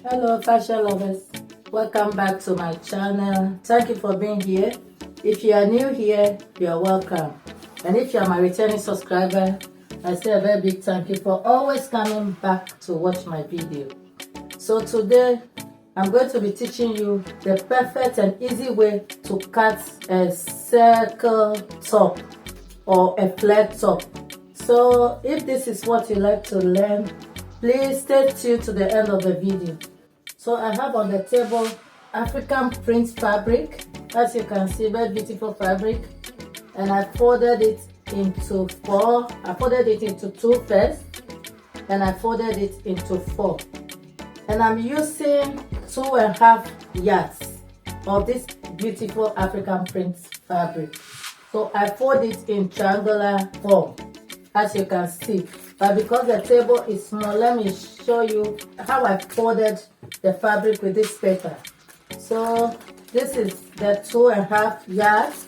Hello fashion lovers, welcome back to my channel. Thank you for being here. If you are new here, you are welcome, and if you are my returning subscriber, I say a very big thank you for always coming back to watch my video. So today I'm going to be teaching you the perfect and easy way to cut a circle top or a flat top. So if this is what you like to learn, please stay tuned to the end of the video. So I have on the table African print fabric. As you can see, very beautiful fabric, and I folded it into four. I folded it into two first, and I folded it into four, and I'm using 2.5 yards of this beautiful African print fabric. So I fold it in triangular form, as you can see. But because the table is small, let me show you how I folded the fabric with this paper. So this is the 2.5 yards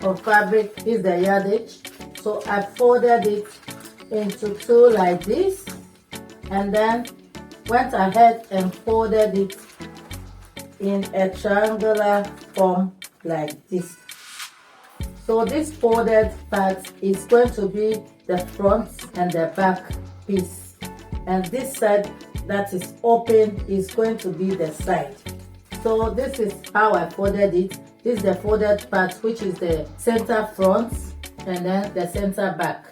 of fabric. This is the yardage. So I folded it into two like this, and then went ahead and folded it in a triangular form like this. So this folded part is going to be the front and the back piece, and this side that is open is going to be the side. So this is how I folded it. This is the folded part, which is the center front and then the center back,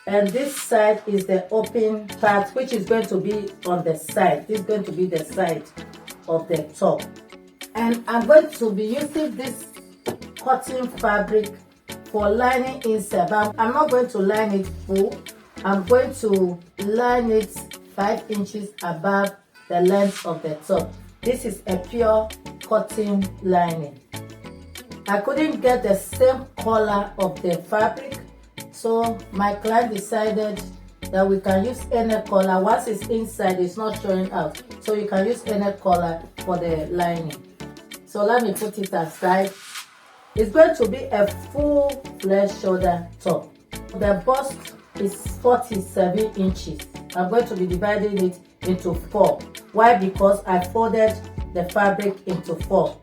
and this side is the open part, which is going to be on the side. This is going to be the side of the top, and I'm going to be using this cotton fabric for lining inside. I'm not going to line it full. I'm going to line it 5 inches above the length of the top. This is a pure cotton lining. I couldn't get the same color of the fabric, so my client decided that we can use any color. Once it's inside, it's not showing out, so you can use any color for the lining. So let me put it aside. It's going to be a full flesh shoulder top. The bust is 47 inches. I'm going to be dividing it into 4. Why? Because I folded the fabric into 4.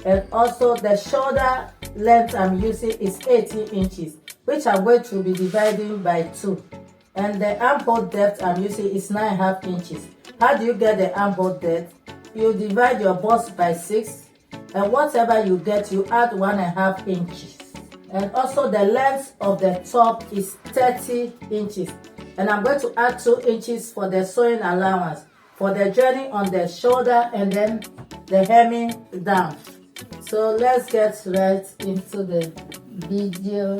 And also the shoulder length I'm using is 18 inches, which I'm going to be dividing by 2. And the armhole depth I'm using is 9.5 inches. How do you get the armhole depth? You divide your bust by 6, and whatever you get, you add 1.5 inches. And also the length of the top is 30 inches. And I'm going to add 2 inches for the sewing allowance, for the joining on the shoulder and then the hemming down. So let's get right into the video.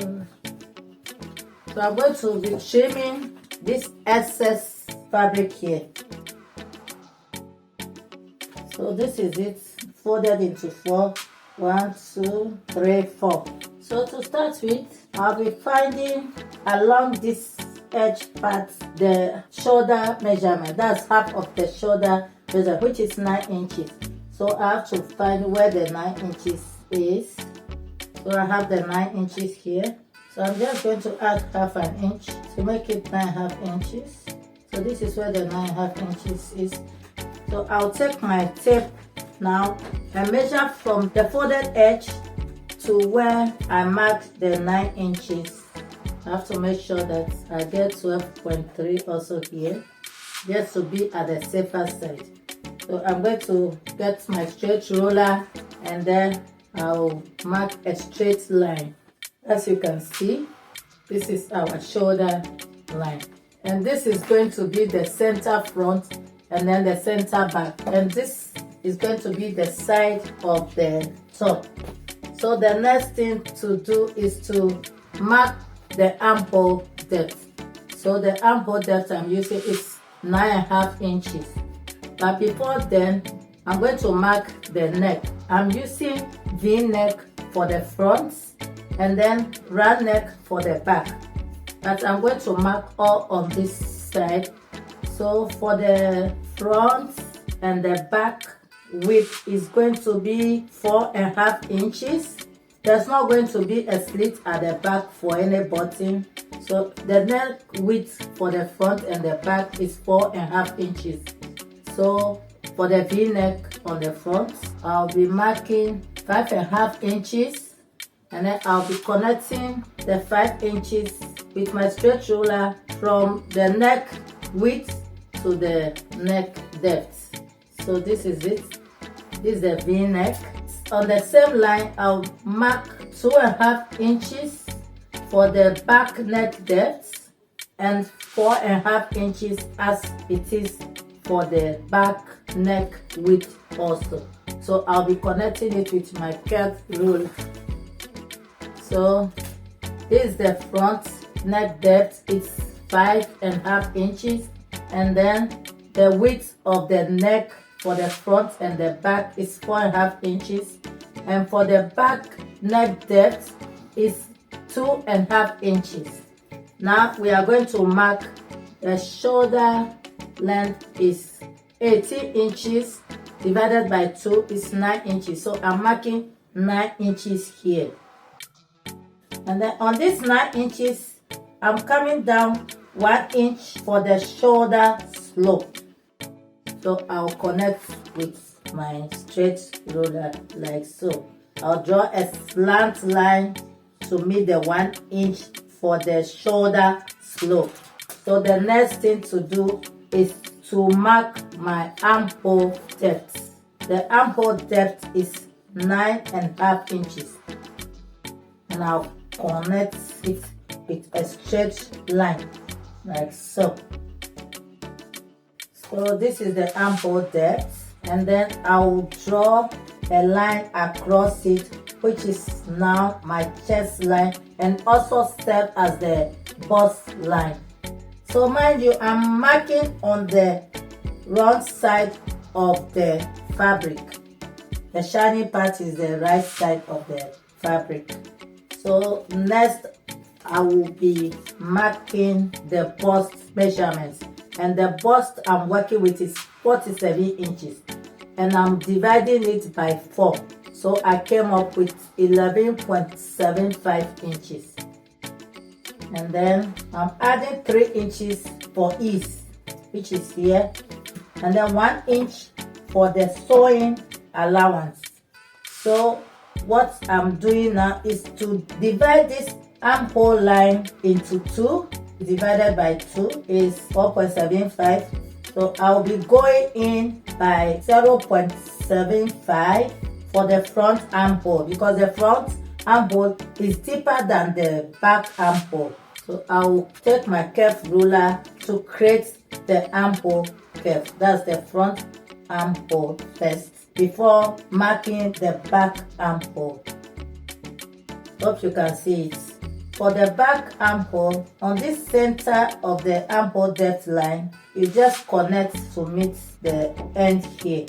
So I'm going to be trimming this excess fabric here. So this is it, folded into 4. 1, 2, 3, 4. So to start with, I'll be finding along this edge part the shoulder measurement. That's half of the shoulder measurement, which is 9 inches. So I have to find where the 9 inches is. So I have the 9 inches here. So I'm just going to add half an inch to make it 9.5 inches. So this is where the 9.5 inches is. So I'll take my tape now and measure from the folded edge to where I marked the 9 inches. I have to make sure that I get 12.3 also here, just to be at the safer side. So I'm going to get my straight ruler, and then I'll mark a straight line. As you can see, this is our shoulder line, and this is going to be the center front and then the center back, and this is going to be the side of the top. So the next thing to do is to mark the armhole depth. So the armhole depth I'm using is 9.5 inches. But before then, I'm going to mark the neck. I'm using V-neck for the front and then round neck for the back. But I'm going to mark all on this side. So for the front and the back width is going to be 4.5 inches. There's not going to be a slit at the back for any button. So the neck width for the front and the back is 4.5 inches. So for the V-neck on the front, I'll be marking 5.5 inches, and then I'll be connecting the 5 inches with my straight ruler from the neck width to the neck depth. So this is it. This is the V-neck. On the same line, I'll mark 2.5 inches for the back neck depth and 4.5 inches as it is for the back neck width also. So I'll be connecting it with my curved ruler. So this is the front neck depth, it's 5.5 inches, and then the width of the neck for the front and the back is 4.5 inches, and for the back neck depth is 2.5 inches. Now we are going to mark the shoulder length is 18 inches divided by 2 is 9 inches. So I'm marking 9 inches here. And then on this 9 inches, I'm coming down 1 inch for the shoulder slope. So I'll connect with my straight ruler like so. I'll draw a slant line to meet the 1 inch for the shoulder slope. So the next thing to do is to mark my armhole depth. The armhole depth is 9.5 inches, and I'll connect it with a straight line like so. So this is the armhole depth, and then I will draw a line across it, which is now my chest line and also serve as the bust line. So mind you, I'm marking on the wrong side of the fabric. The shiny part is the right side of the fabric. So next I will be marking the bust measurements, and the bust I'm working with is 47 inches, and I'm dividing it by 4. So I came up with 11.75 inches. And then I'm adding 3 inches for ease, which is here, and then 1 inch for the sewing allowance. So what I'm doing now is to divide this armhole line into 2. Divided by 2 is 4.75. So I'll be going in by 0.75 for the front armhole, because the front armhole is deeper than the back armhole. So I'll take my curve ruler to create the armhole curve. That's the front armhole first, before marking the back armhole. Hope you can see it. For the back armhole, on this center of the armhole depth line, you just connect to meet the end here.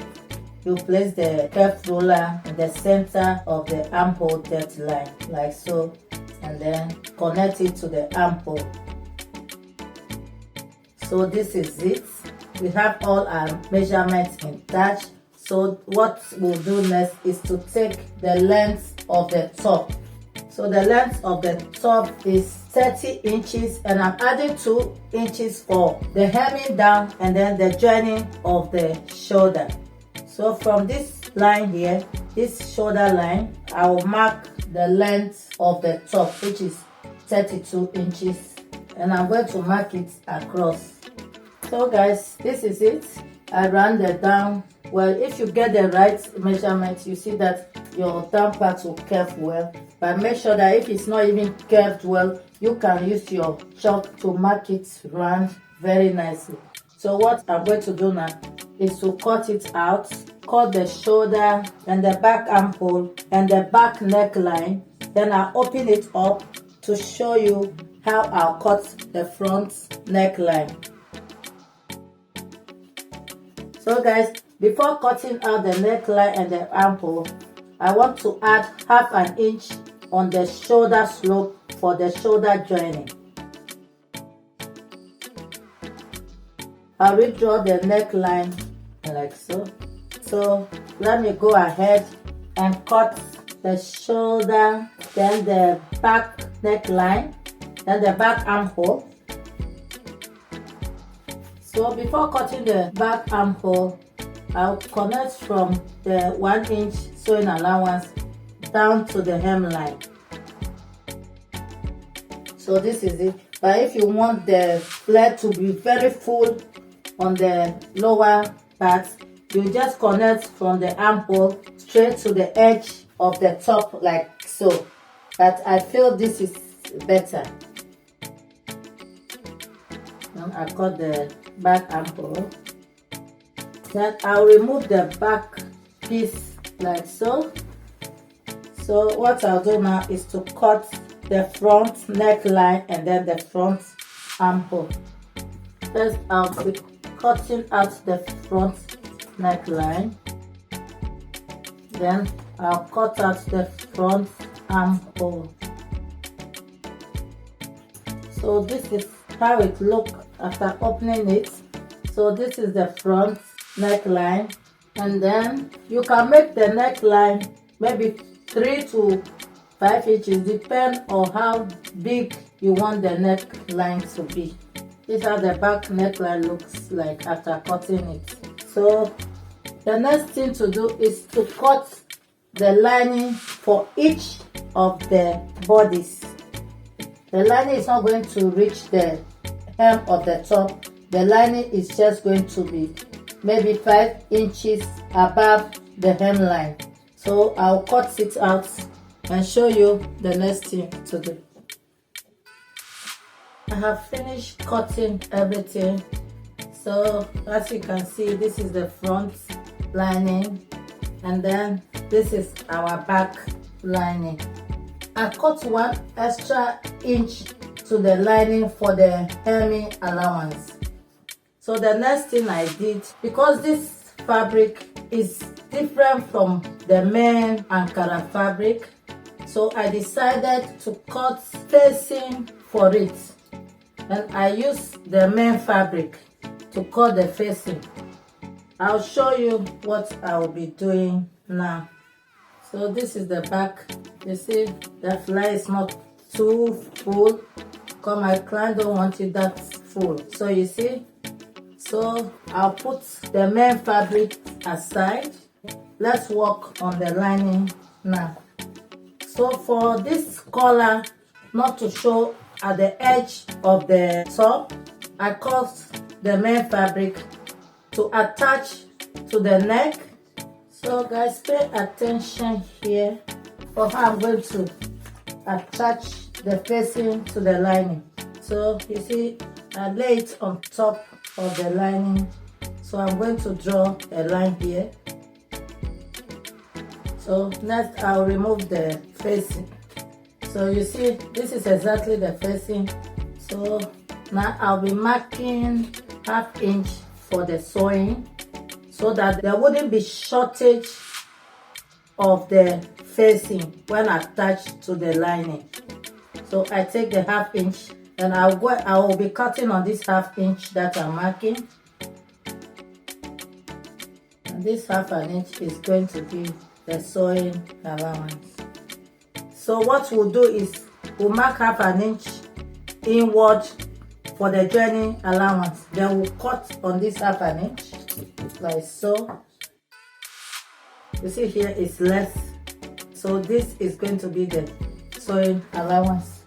You place the curved ruler in the center of the armhole depth line, like so, and then connect it to the armhole. So this is it. We have all our measurements intact. So what we'll do next is to take the length of the top. So the length of the top is 30 inches, and I'm adding 2 inches for the hemming down and then the joining of the shoulder. So from this line here, this shoulder line, I will mark the length of the top, which is 32 inches, and I'm going to mark it across. So guys, this is it. I rounded down. Well, if you get the right measurement, you see that your down part will curve well. But make sure that if it's not even curved well, you can use your chalk to mark it round very nicely. So what I'm going to do now is to cut it out, cut the shoulder and the back armhole and the back neckline. Then I'll open it up to show you how I'll cut the front neckline. So guys, before cutting out the neckline and the armhole, I want to add 1/2 inch on the shoulder slope for the shoulder joining. I'll redraw the neckline like so. So let me go ahead and cut the shoulder, then the back neckline, then the back armhole. So before cutting the back armhole, I'll connect from the 1-inch sewing allowance down to the hemline. So this is it. But if you want the flare to be very full on the lower part, you just connect from the armhole straight to the edge of the top like so. But I feel this is better. Now I cut the back armhole. Then I'll remove the back piece like so. So what I'll do now is to cut the front neckline and then the front armhole. First I'll be cutting out the front neckline. Then I'll cut out the front armhole. So this is how it looks after opening it. So this is the front neckline, and then you can make the neckline maybe 3 to 5 inches, depend on how big you want the neckline to be. This is how the back neckline looks like after cutting it. So the next thing to do is to cut the lining for each of the bodies. The lining is not going to reach the hem of the top. The lining is just going to be maybe 5 inches above the hemline. So I'll cut it out and show you the next thing to do. I have finished cutting everything. So as you can see, this is the front lining, and then this is our back lining. I cut 1 extra inch to the lining for the hemming allowance. So the next thing I did, because this fabric is different from the main Ankara fabric, so I decided to cut facing for it, and I used the main fabric to cut the facing. I'll show you what I will be doing now. So this is the back. You see the fly is not too full because my client don't want it that full. So you see, so I'll put the main fabric aside. Let's work on the lining now. So for this collar not to show at the edge of the top, I cut the main fabric to attach to the neck. So guys, pay attention here for how I'm going to attach the facing to the lining. So you see, I lay it on top of the lining. So I'm going to draw a line here. So next I'll remove the facing. So you see, this is exactly the facing. So now I'll be marking 1/2 inch for the sewing, so that there wouldn't be shortage of the facing when attached to the lining. So I take the 1/2 inch and I will be cutting on this 1/2 inch that I'm marking. And this 1/2 inch is going to be the sewing allowance. So what we'll do is we'll mark 1/2 inch inward for the joining allowance. Then we'll cut on this 1/2 inch like so. You see here it's less. So this is going to be the sewing allowance.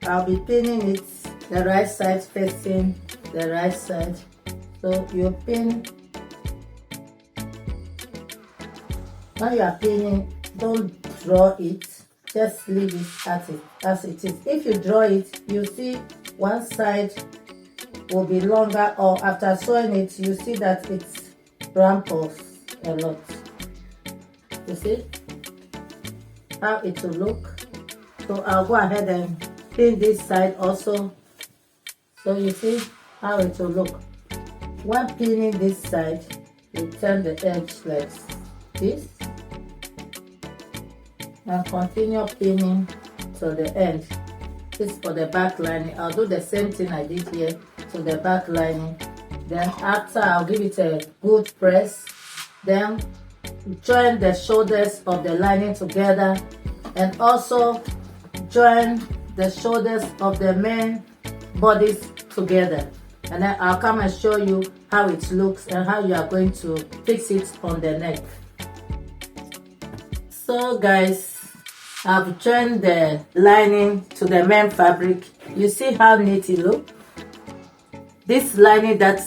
I'll be pinning it the right side facing the right side. So you pin. When you are pinning, don't draw it. Just leave it as it is. If you draw it, you see one side will be longer, or after sewing it, you see that it ramples a lot. You see how it will look. So I'll go ahead and pin this side also. So you see how it will look. When pinning this side, you turn the edge like this and continue pinning to the end. This is for the back lining. I'll do the same thing I did here to the back lining. Then after, I'll give it a good press. Then join the shoulders of the lining together, and also join the shoulders of the main bodies together. and then I'll come and show you how it looks and how you are going to fix it on the neck. So guys, I've joined the lining to the main fabric. You see how neat it looks? This lining that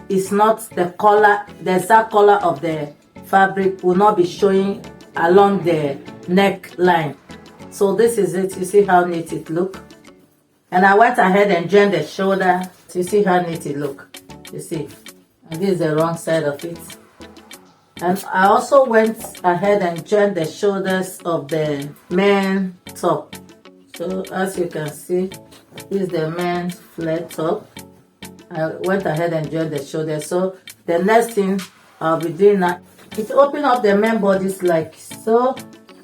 is not the color, the exact color of the fabric will not be showing along the neckline. So this is it. You see how neat it look? And I went ahead and joined the shoulder. You see how neat it look? You see? And this is the wrong side of it. And I also went ahead and joined the shoulders of the main top. So as you can see, this is the main flat top. I went ahead and joined the shoulder. So the next thing I'll be doing now is open up the main bodies like so,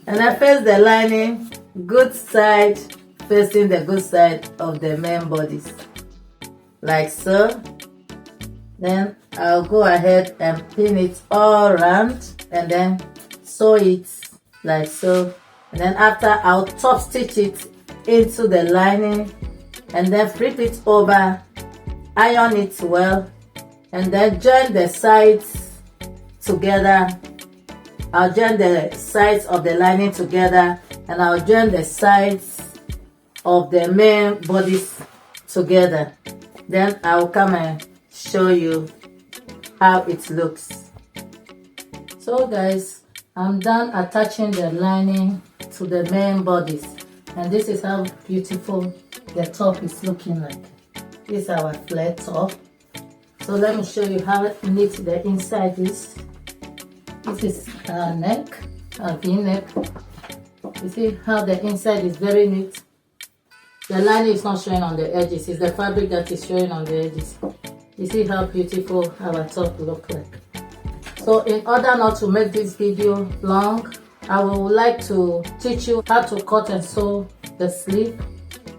and I face the lining good side, facing the good side of the main bodies like so. Then I'll go ahead and pin it all around and then sew it like so, and then after I'll top stitch it into the lining and then flip it over, iron it well, and then join the sides together. I'll join the sides of the lining together, and I'll join the sides of the main bodies together. Then I'll come and show you how it looks. So guys, I'm done attaching the lining to the main bodies, and this is how beautiful the top is looking like. This is our flat top. So let me show you how neat the inside is. This is our neck, our V-neck. You see how the inside is very neat. The lining is not showing on the edges, it's the fabric that is showing on the edges. You see how beautiful our top look like. So in order not to make this video long, I would like to teach you how to cut and sew the sleeve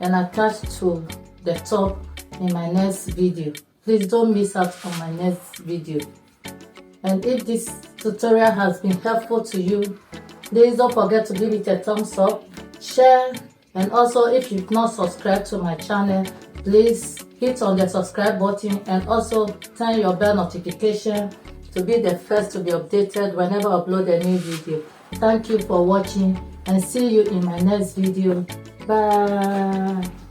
and attach to the top in my next video. Please don't miss out on my next video. And if this tutorial has been helpful to you, please don't forget to give it a thumbs up, share, and also if you've not subscribed to my channel, please hit on the subscribe button and also turn your bell notification to be the first to be updated whenever I upload a new video. Thank you for watching and see you in my next video. Bye.